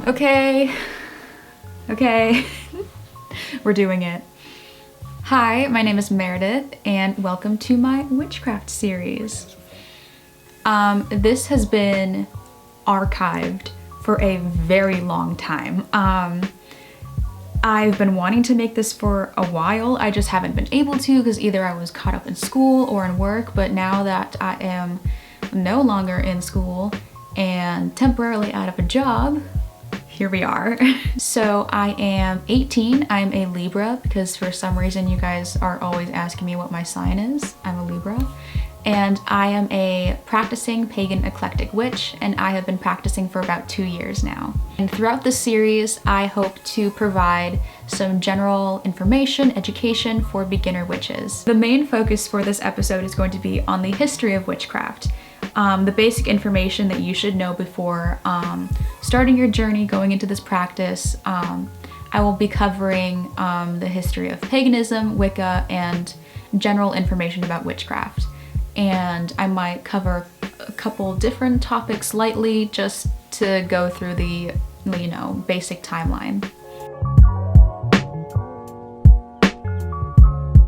Okay. We're doing it. Hi, my name is Meredith, and welcome to my Witchcraft series. This has been archived for a very long time. I've been wanting to make this for a while. I just haven't been able to because either I was caught up in school or in work, but now that I am no longer in school and temporarily out of a job, here we are. So I am 18. I'm a Libra because for some reason you guys are always asking me what my sign is. I'm a Libra. And I am a practicing pagan eclectic witch, and I have been practicing for about 2 years now. And throughout this series, I hope to provide some general information, education for beginner witches. The main focus for this episode is going to be on the history of witchcraft, the basic information that you should know before starting your journey going into this practice. I will be covering the history of paganism, Wicca, and general information about witchcraft. And I might cover a couple different topics lightly just to go through the, basic timeline.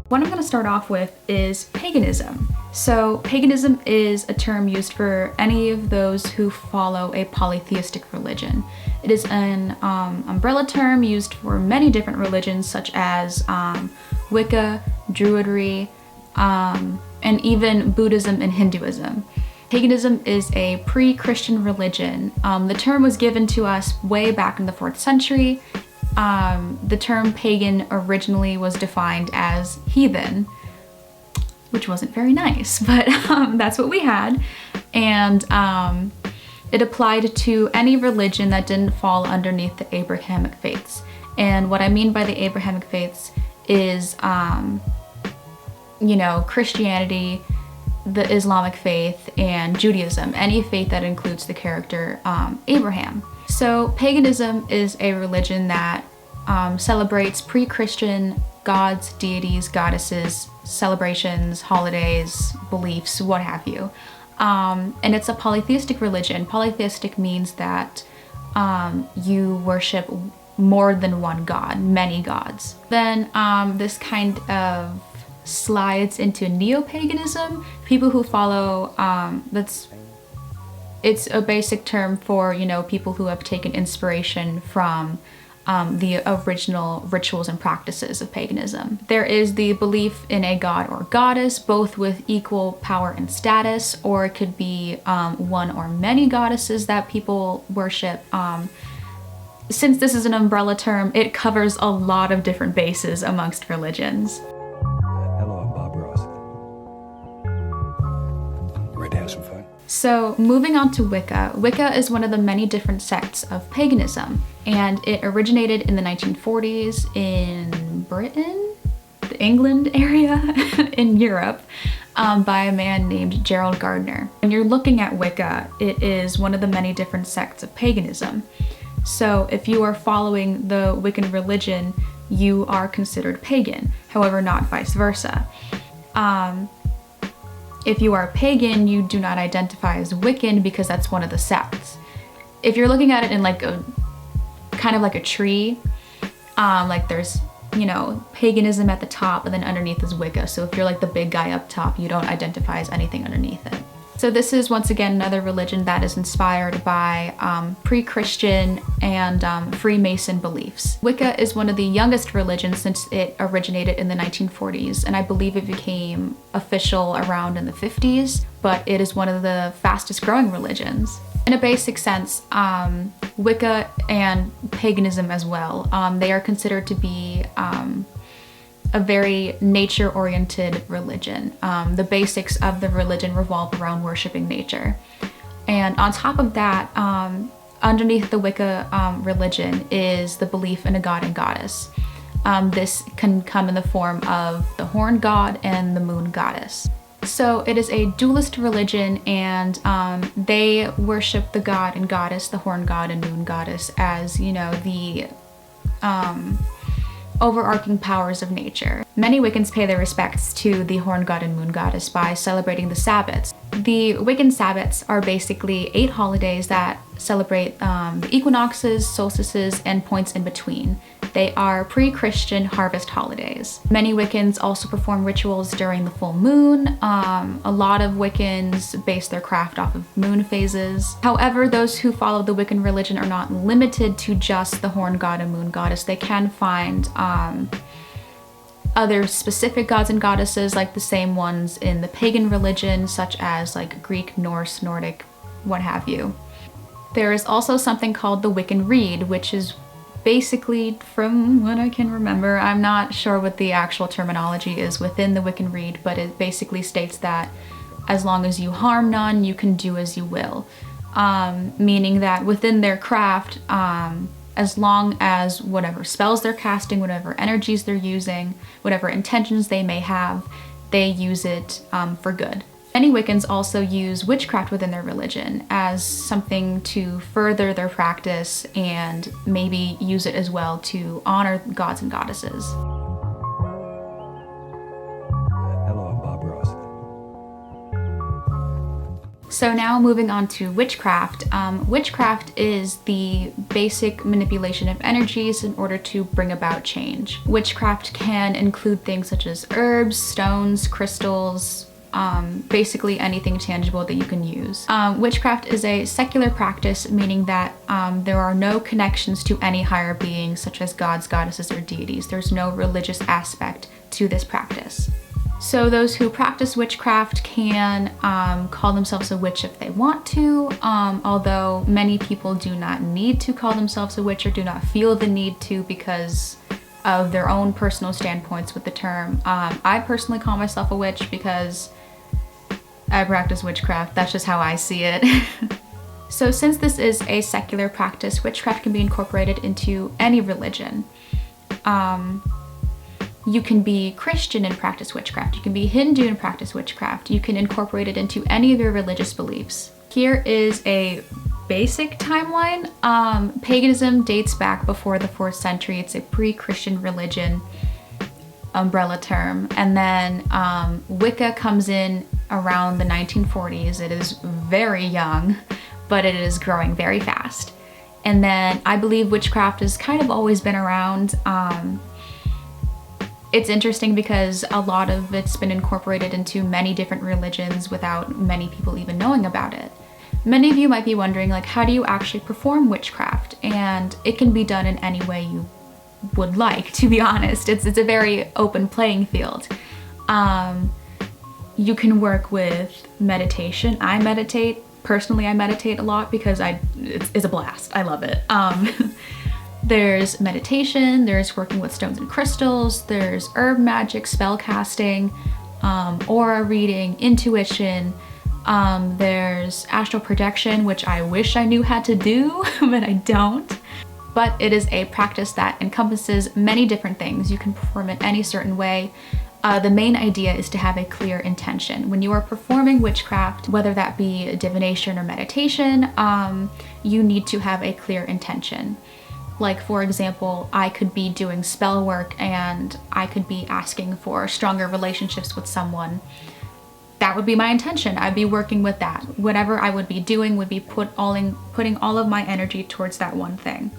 What I'm going to start off with is paganism. So paganism is a term used for any of those who follow a polytheistic religion. It is an umbrella term used for many different religions such as Wicca, Druidry, and even Buddhism and Hinduism. Paganism is a pre-Christian religion. The term was given to us way back in the 4th century. The term pagan originally was defined as heathen, which wasn't very nice, but that's what we had. And it applied to any religion that didn't fall underneath the Abrahamic faiths. And what I mean by the Abrahamic faiths is Christianity, the Islamic faith, and Judaism, any faith that includes the character Abraham. So paganism is a religion that celebrates pre-Christian gods, deities, goddesses, celebrations, holidays, beliefs, what have you. And it's a polytheistic religion. Polytheistic means that you worship more than one god, many gods. Then this kind of slides into neo-paganism. People who follow, it's a basic term for, people who have taken inspiration from the original rituals and practices of paganism. There is the belief in a god or goddess, both with equal power and status, or it could be one or many goddesses that people worship. Since this is an umbrella term, it covers a lot of different bases amongst religions. So moving on to Wicca. Wicca is one of the many different sects of paganism, and it originated in the 1940s in Britain, the England area, in Europe, by a man named Gerald Gardner. When you're looking at Wicca, it is one of the many different sects of paganism. So if you are following the Wiccan religion, you are considered pagan, however, not vice versa. If you are pagan, you do not identify as Wiccan because that's one of the sects. If you're looking at it in like a kind of like a tree, like there's, paganism at the top and then underneath is Wicca. So if you're like the big guy up top, you don't identify as anything underneath it. So this is once again another religion that is inspired by pre-Christian and Freemason beliefs. Wicca is one of the youngest religions since it originated in the 1940s, and I believe it became official around in the 50s, but it is one of the fastest growing religions. In a basic sense, Wicca and paganism as well, they are considered to be a very nature-oriented religion. The basics of the religion revolve around worshiping nature. And on top of that, underneath the Wicca religion is the belief in a god and goddess. This can come in the form of the horned god and the moon goddess. So it is a dualist religion, and they worship the god and goddess, the horned god and moon goddess, as, the overarching powers of nature. Many Wiccans pay their respects to the horned god and moon goddess by celebrating the Sabbaths. The Wiccan Sabbaths are basically 8 holidays that celebrate the equinoxes, solstices, and points in between. They are pre-Christian harvest holidays. Many Wiccans also perform rituals during the full moon. A lot of Wiccans base their craft off of moon phases. However, those who follow the Wiccan religion are not limited to just the horn god and moon goddess. They can find other specific gods and goddesses, like the same ones in the pagan religion, such as like Greek, Norse, Nordic, what have you. There is also something called the Wiccan Read, which is basically, from what I can remember, I'm not sure what the actual terminology is within the Wiccan Read, but it basically states that as long as you harm none, you can do as you will. Meaning that within their craft, as long as whatever spells they're casting, whatever energies they're using, whatever intentions they may have, they use it for good. Many Wiccans also use witchcraft within their religion as something to further their practice and maybe use it as well to honor gods and goddesses. Hello, I'm Bob Ross. So now moving on to witchcraft. Witchcraft is the basic manipulation of energies in order to bring about change. Witchcraft can include things such as herbs, stones, crystals, basically anything tangible that you can use. Witchcraft is a secular practice, meaning that there are no connections to any higher beings such as gods, goddesses, or deities. There's no religious aspect to this practice. So those who practice witchcraft can call themselves a witch if they want to, although many people do not need to call themselves a witch or do not feel the need to because of their own personal standpoints with the term. I personally call myself a witch because I practice witchcraft. That's just how I see it. So since this is a secular practice, witchcraft can be incorporated into any religion. You can be Christian and practice witchcraft. You can be Hindu and practice witchcraft. You can incorporate it into any of your religious beliefs. Here is a basic timeline. Paganism dates back before the 4th century. It's a pre-Christian religion umbrella term. And then Wicca comes in around the 1940s. It is very young, but it is growing very fast. And then I believe witchcraft has kind of always been around. It's interesting because a lot of it's been incorporated into many different religions without many people even knowing about it. Many of you might be wondering, like, how do you actually perform witchcraft? And it can be done in any way you would like, to be honest. It's a very open playing field. You can work with meditation. I meditate. Personally, I meditate a lot because it's a blast. I love it. There's meditation, there's working with stones and crystals, there's herb magic, spell casting, aura reading, intuition, there's astral projection, which I wish I knew how to do, but I don't. But it is a practice that encompasses many different things. You can perform it any certain way. The main idea is to have a clear intention. When you are performing witchcraft, whether that be divination or meditation, you need to have a clear intention. Like, for example, I could be doing spell work and I could be asking for stronger relationships with someone. That would be my intention. I'd be working with that. Whatever I would be doing would be putting all of my energy towards that one thing.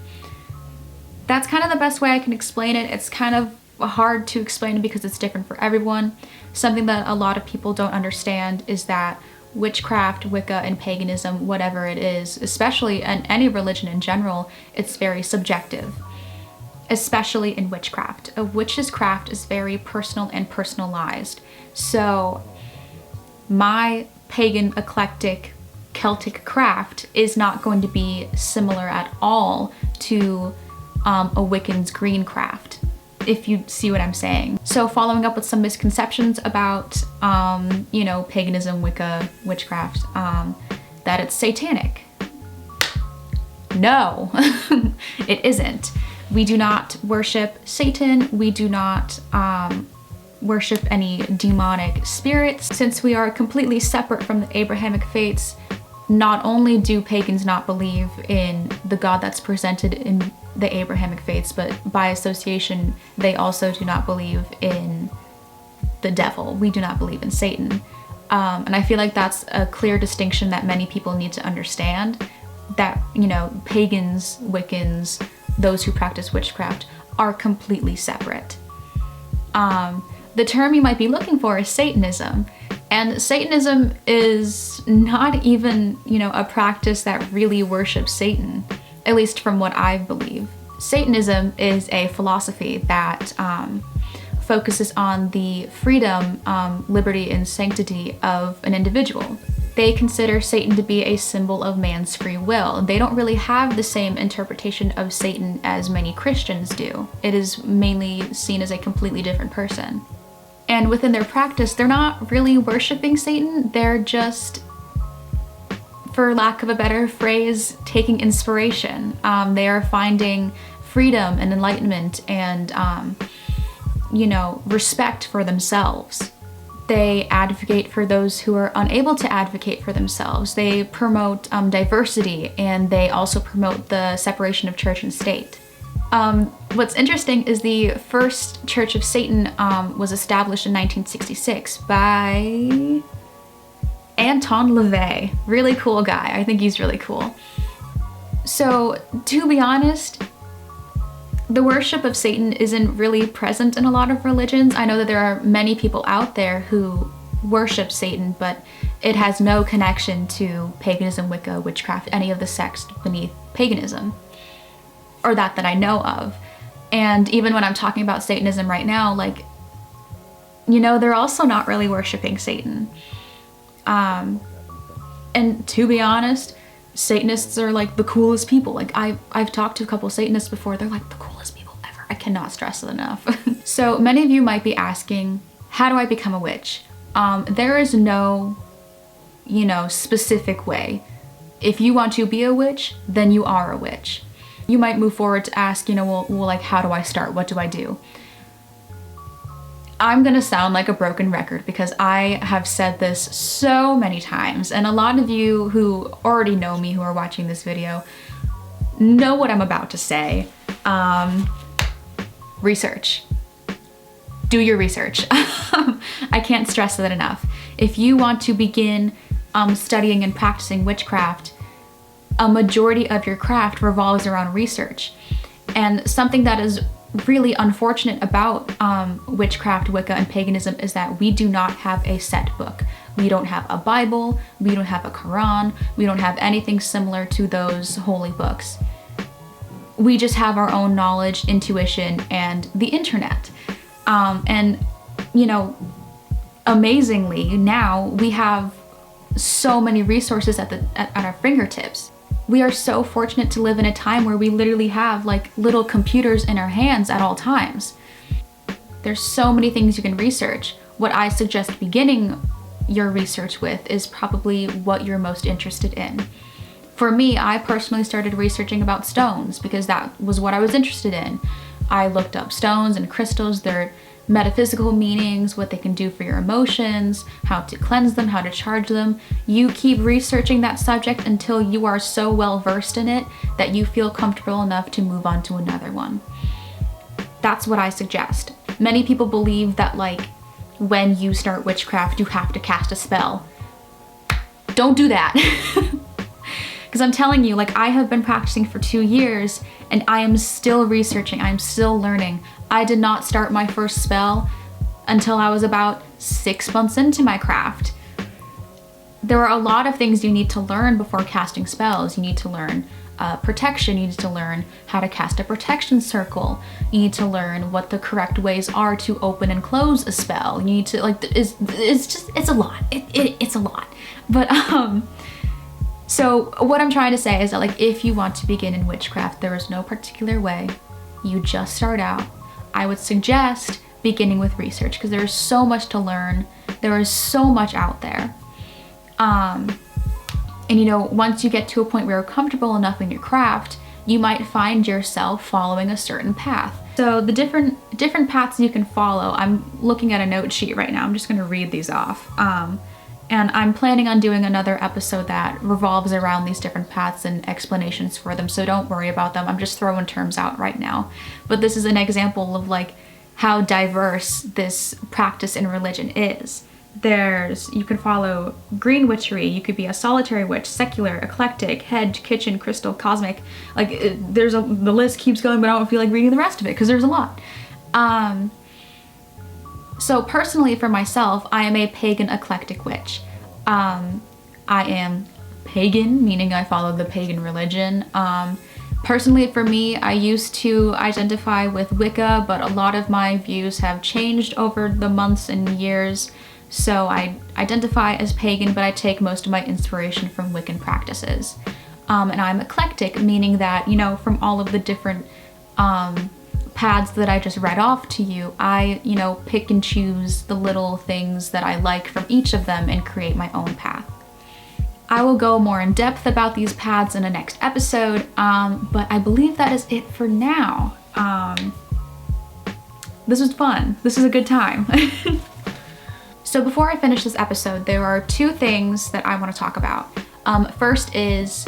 That's kind of the best way I can explain it. It's kind of hard to explain because it's different for everyone. Something that a lot of people don't understand is that witchcraft, Wicca, and paganism, whatever it is, especially in any religion in general, it's very subjective, especially in witchcraft. A witch's craft is very personal and personalized. So my pagan, eclectic, Celtic craft is not going to be similar at all to a Wiccan's green craft, if you see what I'm saying. So following up with some misconceptions about, paganism, Wicca, witchcraft, that it's satanic. No, it isn't. We do not worship Satan. We do not worship any demonic spirits. Since we are completely separate from the Abrahamic faiths, not only do pagans not believe in the God that's presented in the Abrahamic faiths, but by association, they also do not believe in the devil. We do not believe in Satan. And I feel like that's a clear distinction that many people need to understand. that, you know, pagans, Wiccans, those who practice witchcraft are completely separate. The term you might be looking for is Satanism. And Satanism is not even, you know, a practice that really worships Satan, at least from what I believe. Satanism is a philosophy that focuses on the freedom, liberty, and sanctity of an individual. They consider Satan to be a symbol of man's free will. They don't really have the same interpretation of Satan as many Christians do. It is mainly seen as a completely different person. And within their practice, they're not really worshiping Satan. They're just, for lack of a better phrase, taking inspiration. They are finding freedom and enlightenment and, you know, respect for themselves. They advocate for those who are unable to advocate for themselves. They promote diversity, and they also promote the separation of church and state. What's interesting is the first Church of Satan was established in 1966 by Anton LaVey. Really cool guy. I think he's really cool. So, to be honest, the worship of Satan isn't really present in a lot of religions. I know that there are many people out there who worship Satan, but it has no connection to paganism, Wicca, witchcraft, any of the sects beneath paganism, or that I know of. And even when I'm talking about Satanism right now, like, you know, they're also not really worshiping Satan. And to be honest, Satanists are like the coolest people. Like I've talked to a couple Satanists before. They're like the coolest people ever. I cannot stress it enough. So many of you might be asking, how do I become a witch? There is no, you know, specific way. If you want to be a witch, then you are a witch. You might move forward to ask, you know, well, like, how do I start? What do I do? I'm gonna sound like a broken record because I have said this so many times, and a lot of you who already know me, who are watching this video, know what I'm about to say. Research. Do your research. I can't stress that enough. If you want to begin studying and practicing witchcraft, a majority of your craft revolves around research. And something that is really unfortunate about witchcraft, Wicca, and paganism is that we do not have a set book. We don't have a Bible, we don't have a Quran, we don't have anything similar to those holy books. We just have our own knowledge, intuition, and the internet. And, you know, amazingly, now we have so many resources at our fingertips. We are so fortunate to live in a time where we literally have like little computers in our hands at all times. There's so many things you can research. What I suggest beginning your research with is probably what you're most interested in. For me, I personally started researching about stones because that was what I was interested in. I looked up stones and crystals, their metaphysical meanings, what they can do for your emotions, how to cleanse them, how to charge them. You keep researching that subject until you are so well versed in it that you feel comfortable enough to move on to another one. That's what I suggest. Many people believe that like when you start witchcraft, you have to cast a spell. Don't do that. Because I'm telling you, like, I have been practicing for 2 years and I am still researching, I'm still learning. I did not start my first spell until I was about 6 months into my craft. There are a lot of things you need to learn before casting spells. You need to learn protection, you need to learn how to cast a protection circle, you need to learn what the correct ways are to open and close a spell. You need to, like, it's a lot. It's a lot. But, so what I'm trying to say is that, like, if you want to begin in witchcraft, there is no particular way. You just start out. I would suggest beginning with research because there is so much to learn. There is so much out there. And you know, once you get to a point where you're comfortable enough in your craft, you might find yourself following a certain path. So the different paths you can follow, I'm looking at a note sheet right now. I'm just gonna read these off. And I'm planning on doing another episode that revolves around these different paths and explanations for them, so don't worry about them. I'm just throwing terms out right now. But this is an example of like how diverse this practice in religion is. You can follow green witchery. You could be a solitary witch, secular, eclectic, hedge, kitchen, crystal, cosmic. Like the list keeps going, but I don't feel like reading the rest of it because there's a lot. So personally for myself, I am a pagan eclectic witch. I am pagan, meaning I follow the pagan religion. Personally for me, I used to identify with Wicca, but a lot of my views have changed over the months and years. So I identify as pagan, but I take most of my inspiration from Wiccan practices. And I'm eclectic, meaning that, you know, from all of the different paths that I just read off to you, I, you know, pick and choose the little things that I like from each of them and create my own path. I will go more in depth about these paths in a next episode, but I believe that is it for now. This was fun. This is a good time. So before I finish this episode, there are two things that I want to talk about. First is,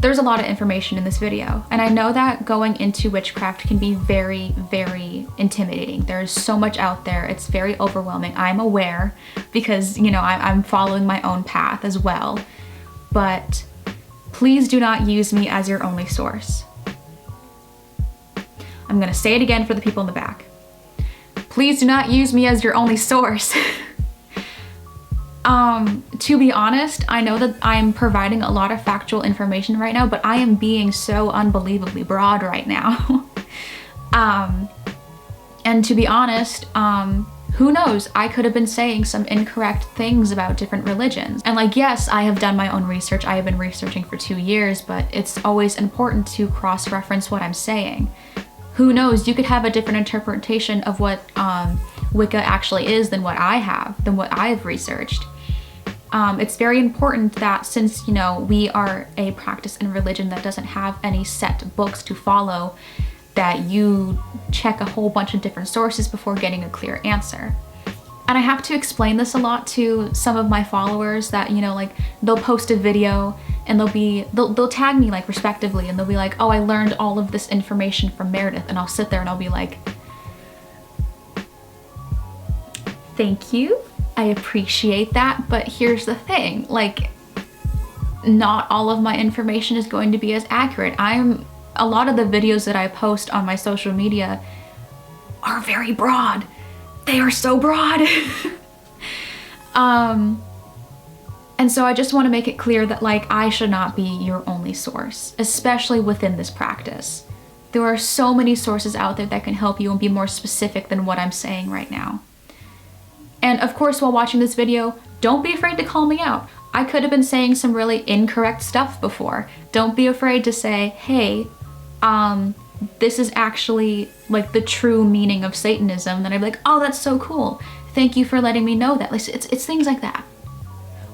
there's a lot of information in this video, and I know that going into witchcraft can be very, very intimidating. There's so much out there. It's very overwhelming. I'm aware because, you know, I'm following my own path as well. But please do not use me as your only source. I'm gonna say it again for the people in the back. Please do not use me as your only source. To be honest, I know that I'm providing a lot of factual information right now, but I am being so unbelievably broad right now. And to be honest, who knows? I could have been saying some incorrect things about different religions. And like, yes, I have done my own research. I have been researching for 2 years, but it's always important to cross-reference what I'm saying. Who knows? You could have a different interpretation of what Wicca actually is than what I've researched. It's very important that since, you know, we are a practice and religion that doesn't have any set books to follow, that you check a whole bunch of different sources before getting a clear answer. And I have to explain this a lot to some of my followers that, you know, like they'll post a video and they'll tag me like respectively, and they'll be like, oh, I learned all of this information from Meredith, and I'll sit there and I'll be like, thank you, I appreciate that, but here's the thing, like, not all of my information is going to be as accurate. A lot of the videos that I post on my social media are very broad. They are so broad. And so I just want to make it clear that, like, I should not be your only source, especially within this practice. There are so many sources out there that can help you and be more specific than what I'm saying right now. And of course, while watching this video, don't be afraid to call me out. I could have been saying some really incorrect stuff before. Don't be afraid to say, hey, this is actually like the true meaning of Satanism. Then I'd be like, oh, that's so cool. Thank you for letting me know that. Like, it's things like that.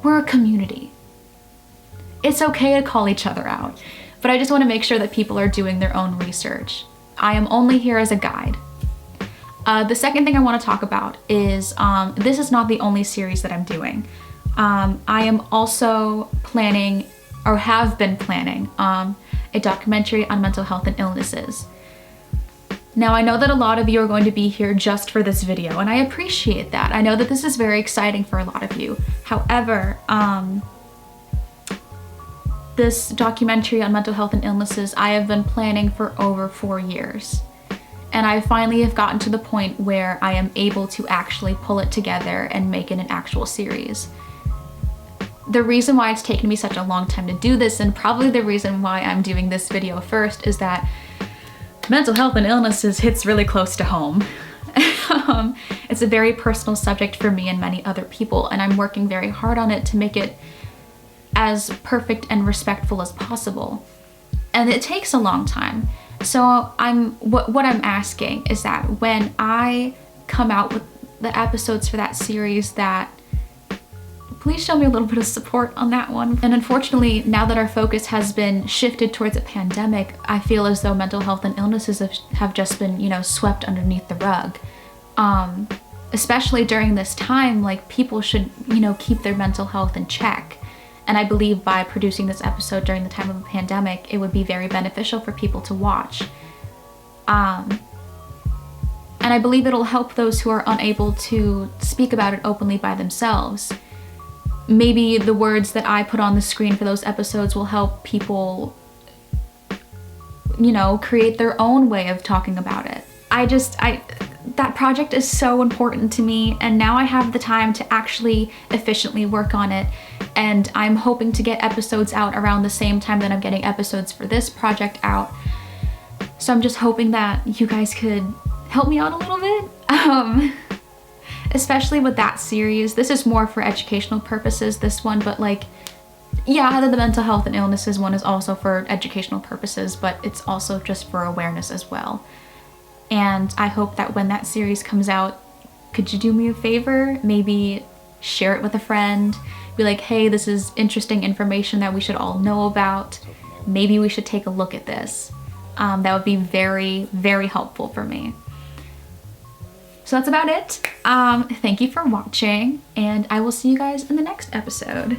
We're a community. It's okay to call each other out, but I just want to make sure that people are doing their own research. I am only here as a guide. The second thing I want to talk about is, this is not the only series that I'm doing. I am also planning, or have been planning, a documentary on mental health and illnesses. Now, I know that a lot of you are going to be here just for this video, and I appreciate that. I know that this is very exciting for a lot of you. However, this documentary on mental health and illnesses, I have been planning for over 4 years. And I finally have gotten to the point where I am able to actually pull it together and make it an actual series. The reason why it's taken me such a long time to do this, and probably the reason why I'm doing this video first, is that mental health and illnesses hits really close to home. It's a very personal subject for me and many other people, and I'm working very hard on it to make it as perfect and respectful as possible. And it takes a long time. So what I'm asking is that when I come out with the episodes for that series, that please show me a little bit of support on that one. And unfortunately, now that our focus has been shifted towards a pandemic, I feel as though mental health and illnesses have just been, you know, swept underneath the rug. Especially during this time, like, people should, you know, keep their mental health in check. And I believe by producing this episode during the time of a pandemic, it would be very beneficial for people to watch. And I believe it'll help those who are unable to speak about it openly by themselves. Maybe the words that I put on the screen for those episodes will help people, you know, create their own way of talking about it. That project is so important to me, and now I have the time to actually efficiently work on it, and I'm hoping to get episodes out around the same time that I'm getting episodes for this project out. So I'm just hoping that you guys could help me out a little bit, especially with that series. This is more for educational purposes, this one, but like, yeah, the mental health and illnesses one is also for educational purposes, but it's also just for awareness as well. And I hope that when that series comes out, could you do me a favor? Maybe share it with a friend. Be like, hey, this is interesting information that we should all know about. Maybe we should take a look at this. That would be very, very helpful for me. So that's about it. Thank you for watching, and I will see you guys in the next episode.